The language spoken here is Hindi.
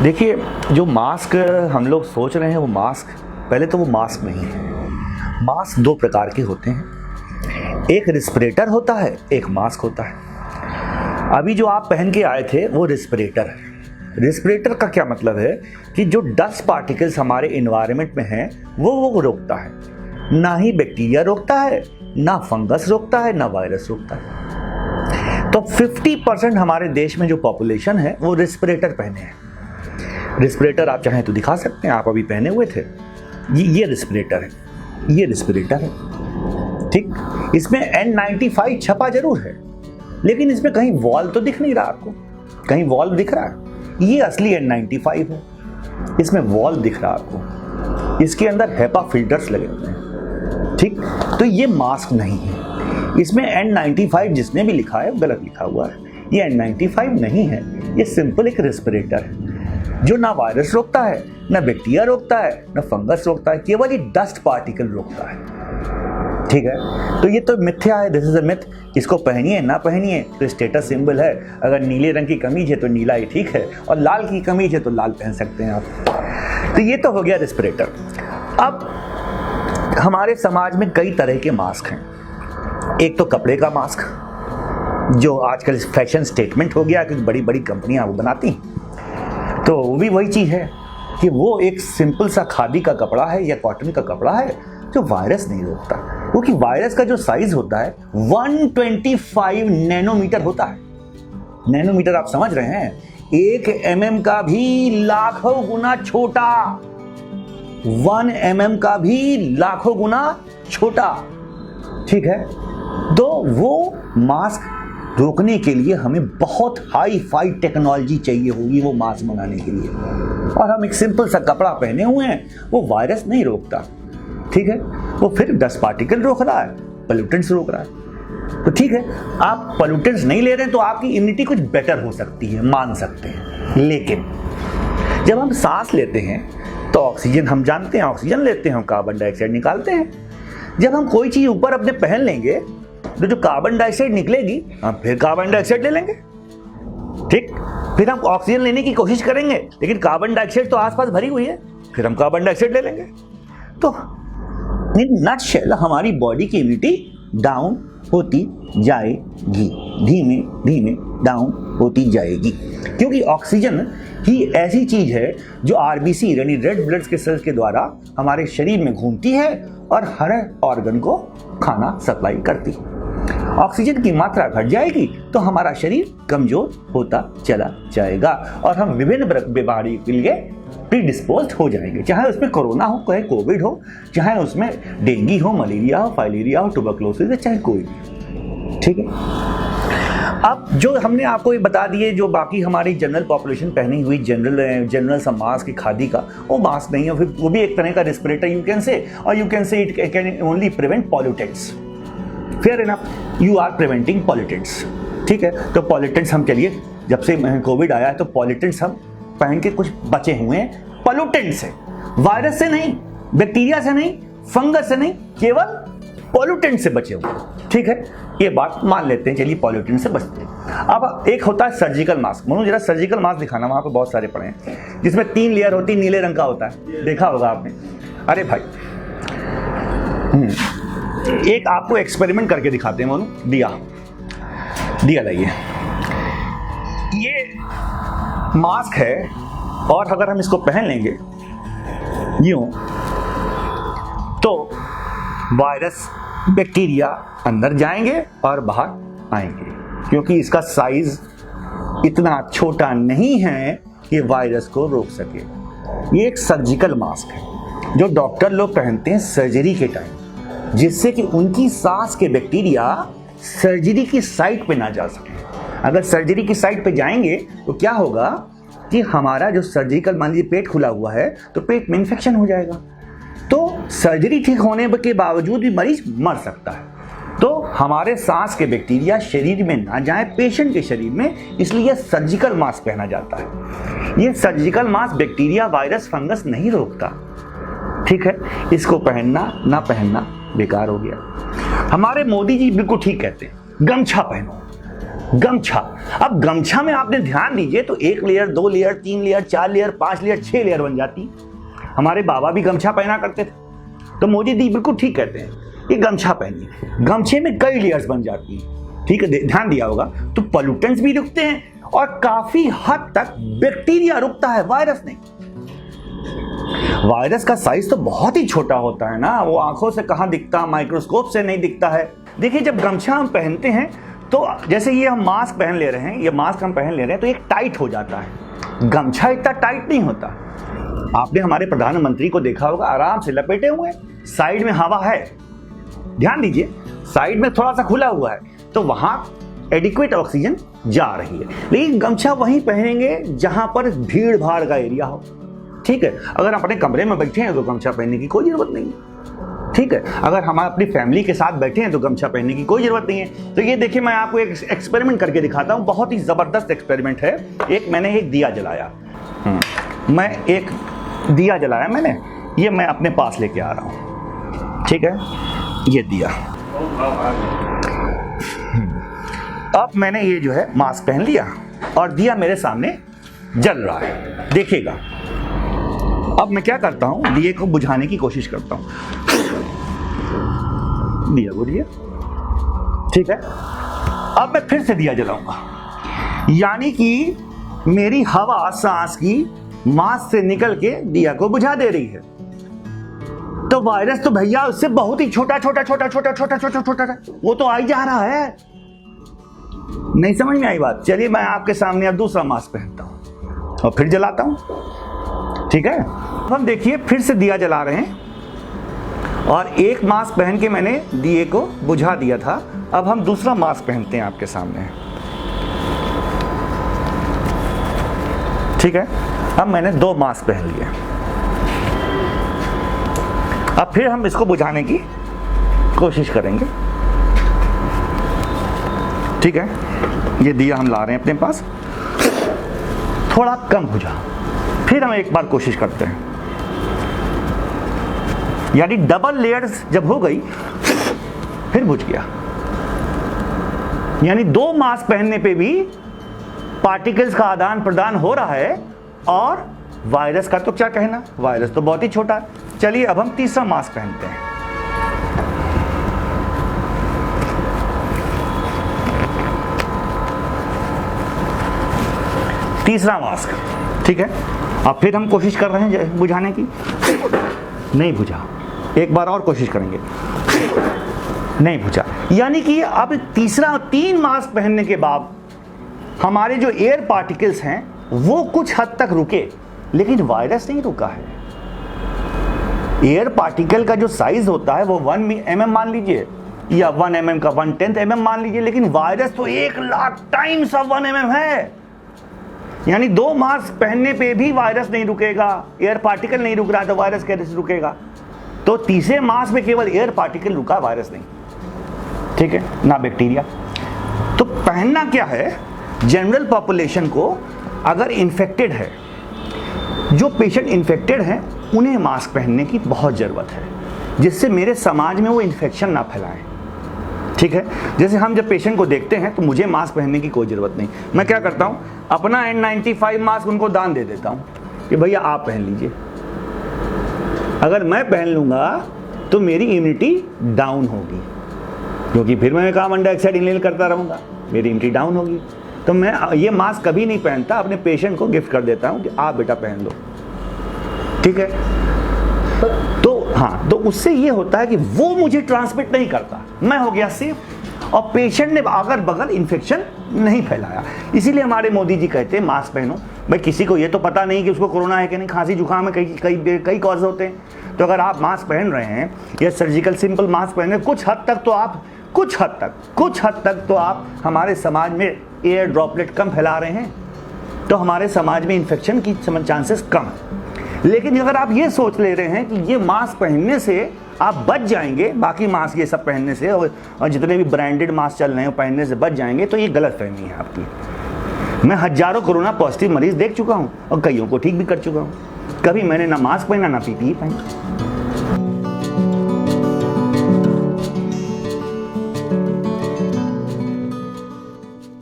देखिए, जो मास्क हम लोग सोच रहे हैं वो मास्क, पहले तो वो मास्क नहीं है। मास्क दो प्रकार के होते हैं, एक रिस्पिरेटर होता है, एक मास्क होता है। अभी जो आप पहन के आए थे वो रिस्पिरेटर है। रिस्पिरेटर का क्या मतलब है कि जो डस्ट पार्टिकल्स हमारे एनवायरनमेंट में हैं वो रोकता है, ना ही बैक्टीरिया रोकता है, ना फंगस रोकता है, ना वायरस रोकता है। तो 50% हमारे देश में जो पॉपुलेशन है वो रिस्पिरेटर पहने हैं। रिस्पिरेटर आप चाहें तो दिखा सकते हैं, आप अभी पहने हुए थे, ये रिस्पिरेटर है, ये रिस्पिरेटर है, ठीक। इसमें N95 छपा जरूर है, लेकिन इसमें कहीं वॉल्व तो दिख नहीं रहा आपको, कहीं वॉल्व दिख रहा है? ये असली N95 है, इसमें वॉल्व दिख रहा है आपको, इसके अंदर हेपा फिल्टर्स लगे हुए हैं, ठीक। तो ये मास्क नहीं है, इसमें N95 जिसने भी लिखा है गलत लिखा हुआ है। ये N95 नहीं है, ये सिंपल एक रिस्पिरेटर है जो ना वायरस रोकता है, ना बैक्टीरिया रोकता है, ना फंगस रोकता है, केवल ये डस्ट पार्टिकल रोकता है, ठीक है। तो ये तो मिथ्या है, दिस इज अ मिथ। इसको पहनिए ना पहनिए तो स्टेटस सिंबल है। अगर नीले रंग की कमीज है तो नीला ही ठीक है, और लाल की कमीज है तो लाल पहन सकते हैं आप। तो ये तो हो गया रिस्पिरेटर। अब हमारे समाज में कई तरह के मास्क हैं। एक तो कपड़े का मास्क, जो आजकल फैशन स्टेटमेंट हो गया, क्योंकि बड़ी बड़ी कंपनियां वो बनाती हैं। तो वो भी वही चीज़ है कि वो एक सिंपल सा खादी का कपड़ा है या कॉटन का कपड़ा है जो वायरस नहीं रोकता, क्योंकि वायरस का जो साइज होता है 125 नैनोमीटर होता है। नैनोमीटर आप समझ रहे हैं, 1 mm का भी लाखों गुना छोटा, 1 mm का भी लाखों गुना छोटा, ठीक है। तो वो मास्क रोकने के लिए हमें बहुत हाई फाई टेक्नोलॉजी चाहिए होगी वो मास्क बनाने के लिए, और हम एक सिंपल सा कपड़ा पहने हुए हैं, वो वायरस नहीं रोकता, ठीक है। वो फिर डस्ट पार्टिकल रोक रहा है, पोल्यूटेंट्स रोक रहा है। तो ठीक है, आप पोल्यूटेंट्स नहीं ले रहे हैं तो आपकी इम्यूनिटी कुछ बेटर हो सकती है, मान सकते हैं। लेकिन जब हम सांस लेते हैं तो ऑक्सीजन, हम जानते हैं ऑक्सीजन लेते हैं, हम कार्बन डाइऑक्साइड निकालते हैं। जब हम कोई चीज ऊपर अपने पहन लेंगे तो जो कार्बन डाइऑक्साइड निकलेगी हम फिर कार्बन डाइऑक्साइड ले लेंगे, ठीक। फिर हम ऑक्सीजन लेने की कोशिश करेंगे, लेकिन कार्बन डाइऑक्साइड तो आसपास भरी हुई है, फिर हम कार्बन डाइऑक्साइड ले लेंगे। तो इन नटशेल हमारी बॉडी की इम्यूनिटी डाउन होती जाएगी, धीमे धीमे डाउन होती जाएगी, क्योंकि ऑक्सीजन ही ऐसी चीज है जो आरबीसी यानी रेड ब्लड के सेल्स के द्वारा हमारे शरीर में घूमती है और हर ऑर्गन को खाना सप्लाई करती है। ऑक्सीजन की मात्रा घट जाएगी तो हमारा शरीर कमजोर होता चला जाएगा और हम विभिन्न बीमारी के लिए प्रीडिस्पोज्ड हो जाएंगे, चाहे उसमें कोरोना हो, चाहे कोविड हो, चाहे उसमें डेंगू हो, मलेरिया हो, फाइलेरिया हो, ट्यूबरकुलोसिस हो, चाहे कोई भी, ठीक है। अब जो हमने आपको ये बता दिए, जो बाकी हमारी जनरल पॉपुलेशन पहनी हुई जनरल सा मास्क खादी का, वो मास्क नहीं है, फिर वो भी एक तरह का रिस्पिरेटर यू कैन से, और you can say it can only prevent pollutants. Fair enough, you are preventing pollutants, ठीक है। तो पॉल्यूटेंट्स हम, चलिए जब से कोविड आया है तो पॉल्यूटेंट्स हम पहन के कुछ बचे हुए हैं। पॉल्यूटेंट्स से, वायरस से नहीं, बैक्टीरिया से नहीं, फंगस से नहीं, केवल पॉल्यूटेंट से बचे हुए, ठीक है। ये बात मान लेते हैं, चलिए पॉल्यूटेंट से बचते हैं। अब एक होता है सर्जिकल मास्क। मनु जरा सर्जिकल मास्क दिखाना, वहां पे बहुत सारे पड़े हैं, जिसमें 3 लेयर होती है, नीले रंग का होता है, देखा होगा आपने। अरे भाई, एक आपको एक्सपेरिमेंट करके दिखाते हैं मनु। दिया लाइए, ये मास्क है, और अगर हम इसको पहन लेंगे यूं तो वायरस, बैक्टीरिया अंदर जाएंगे और बाहर आएंगे, क्योंकि इसका साइज इतना छोटा नहीं है कि वायरस को रोक सके। ये एक सर्जिकल मास्क है जो डॉक्टर लोग पहनते हैं सर्जरी के टाइम, जिससे कि उनकी सांस के बैक्टीरिया सर्जरी की साइट पे ना जा सके। अगर सर्जरी की साइट पे जाएंगे तो क्या होगा कि हमारा जो सर्जिकल, मान लीजिए पेट खुला हुआ है तो पेट में इन्फेक्शन हो जाएगा, तो सर्जरी ठीक होने के बावजूद भी मरीज मर सकता है। तो हमारे सांस के बैक्टीरिया शरीर में ना जाए पेशेंट के शरीर में, इसलिए सर्जिकल मास्क पहना जाता है। ये surgical mask bacteria, virus, fungus नहीं रोकता, ठीक है। इसको पहनना ना पहनना बेकार हो गया। हमारे मोदी जी बिल्कुल ठीक कहते हैं, गमछा पहनो। गमछा। अब गमछा में आपने ध्यान दीजिए तो 1 layer, 2 layer, 3 layer, 4 layer, 5 layer, 6 layer बन जाती। हमारे बाबा भी गमछा पहना करते थे, तो मोदी जी बिल्कुल ठीक कहते हैं, ये गमछा पहनिए। गमछे में कई लेयर्स बन जाती हैं, ठीक है, ध्यान दिया होगा। तो पोल्यूटेंट्स भी रुकते हैं और काफी हद तक बैक्टीरिया रुकता है, वायरस नहीं। वायरस का साइज तो बहुत ही छोटा होता है ना, वो आंखों से कहां दिखता, माइक्रोस्कोप से नहीं दिखता है। देखिए, जब गमछा हम पहनते हैं तो जैसे ये हम मास्क पहन ले रहे हैं, ये मास्क हम पहन ले रहे हैं तो एक टाइट हो जाता है। गमछा इतना टाइट नहीं होता। आपने हमारे प्रधानमंत्री को देखा होगा, आराम से लपेटे हुए, साइड में हवा है, ध्यान दीजिए, साइड में थोड़ा सा खुला हुआ है, तो वहां एडिक्वेट ऑक्सीजन जा रही है। लेकिन गमछा वहीं पहनेंगे जहां पर भीड़ भाड़ का एरिया हो, ठीक है। अगर हम अपने कमरे में बैठे हैं तो गमछा पहनने की कोई जरूरत नहीं है, ठीक है। अगर हम अपनी फैमिली के साथ बैठे हैं तो गमछा पहनने की कोई जरूरत नहीं है। तो ये देखिए, मैं आपको एक एक्सपेरिमेंट करके दिखाता हूं, बहुत ही जबरदस्त एक्सपेरिमेंट है। मैंने एक दिया जलाया, मैंने ये मैं अपने पास लेके आ रहा हूं, ठीक है, ये दिया। अब मैंने ये जो है मास्क पहन लिया और दिया मेरे सामने जल रहा है, देखिएगा। अब मैं क्या करता हूं, दिए को बुझाने की कोशिश करता हूं। दिया बुझ गया, ठीक है। अब मैं फिर से दिया जलाऊंगा, यानी कि मेरी हवा सांस की मास्क से निकल के दिया को बुझा दे रही है। तो वायरस तो भैया उससे बहुत ही छोटा वो तो आ ही जा रहा है। नहीं समझ में आई बात? चलिए, मैं आपके सामने अब दूसरा मास्क पहनता हूं और फिर जलाता हूं, ठीक है। अब हम देखिए, फिर से दिया जला रहे हैं और एक मास्क पहन के मैंने दिए को बुझा दिया था। अब हम दूसरा मास्क पहनते हैं आपके सामने, ठीक है। अब मैंने 2 मास्क पहन लिए। अब फिर हम इसको बुझाने की कोशिश करेंगे, ठीक है। ये दिया हम ला रहे हैं अपने पास, थोड़ा कम बुझा, फिर हम एक बार कोशिश करते हैं, यानी डबल लेयर्स जब हो गई फिर बुझ गया। यानी 2 मास्क पहनने पे भी पार्टिकल्स का आदान प्रदान हो रहा है। और वायरस का तो क्या कहना, वायरस तो बहुत ही छोटा है। चलिए, अब हम तीसरा मास्क पहनते हैं। तीसरा मास्क, ठीक है। अब फिर हम कोशिश कर रहे हैं बुझाने की, नहीं बुझा। एक बार और कोशिश करेंगे, नहीं बुझा। यानी कि अब 3 मास्क पहनने के बाद हमारे जो एयर पार्टिकल्स हैं वो कुछ हद तक रुके, लेकिन वायरस नहीं रुका है। एयर पार्टिकल का जो साइज होता है वो 1 mm मान लीजिए, या 1 mm का 1/10 mm मान लीजिए, लेकिन वायरस तो 1,00,000 टाइम्स ऑफ 1 mm है। यानी 2 मास्क पहनने पे भी वायरस नहीं रुकेगा, एयर पार्टिकल नहीं रुक रहा है तो वायरस कैसे रुकेगा? तो तीसरे मास्क में केवल एयर पार्टिकल रुका, वायरस नहीं, ठीक है, ना बैक्टीरिया। तो पहनना क्या है, जनरल पॉपुलेशन को अगर इन्फेक्टेड है, जो पेशेंट इन्फेक्टेड हैं उन्हें मास्क पहनने की बहुत ज़रूरत है, जिससे मेरे समाज में वो इन्फेक्शन ना फैलाएं, ठीक है। जैसे हम जब पेशेंट को देखते हैं तो मुझे मास्क पहनने की कोई ज़रूरत नहीं, मैं क्या करता हूँ, अपना N95 मास्क उनको दान दे देता हूँ कि भैया आप पहन लीजिए। अगर मैं पहन लूँगा तो मेरी इम्यूनिटी डाउन होगी, क्योंकि फिर मैं कार्बन डाइऑक्साइड इनहेल करता रहूँगा, मेरी इम्यूनिटी डाउन होगी। तो मैं ये मास्क कभी नहीं पहनता, अपने पेशेंट को गिफ्ट कर देता हूँ कि आप बेटा पहन लो, ठीक है। तो हाँ, तो उससे ये होता है कि वो मुझे ट्रांसमिट नहीं करता, मैं हो गया सेफ और पेशेंट ने अगल बगल इन्फेक्शन नहीं फैलाया। इसीलिए हमारे मोदी जी कहते हैं मास्क पहनो। भाई किसी को ये तो पता नहीं कि उसको कोरोना है कि नहीं, खांसी जुकाम है, कई कॉज होते हैं। तो अगर आप मास्क पहन रहे हैं या सर्जिकल सिंपल मास्क पहन रहे हैं, कुछ हद तक तो आप हमारे समाज में एयर ड्रॉपलेट कम फैला रहे हैं, तो हमारे समाज में इन्फेक्शन की चांसेस कम है। लेकिन अगर आप ये सोच ले रहे हैं कि ये मास्क पहनने से आप बच जाएंगे, बाकी मास्क ये सब पहनने से और जितने भी ब्रांडेड मास्क चल रहे हैं पहनने से बच जाएंगे, तो ये गलत फहमी है आपकी। मैं हजारों कोरोना पॉजिटिव मरीज देख चुका हूँ और कईयों को ठीक भी कर चुका हूँ। कभी मैंने ना मास्क पहना ना PPE पहना।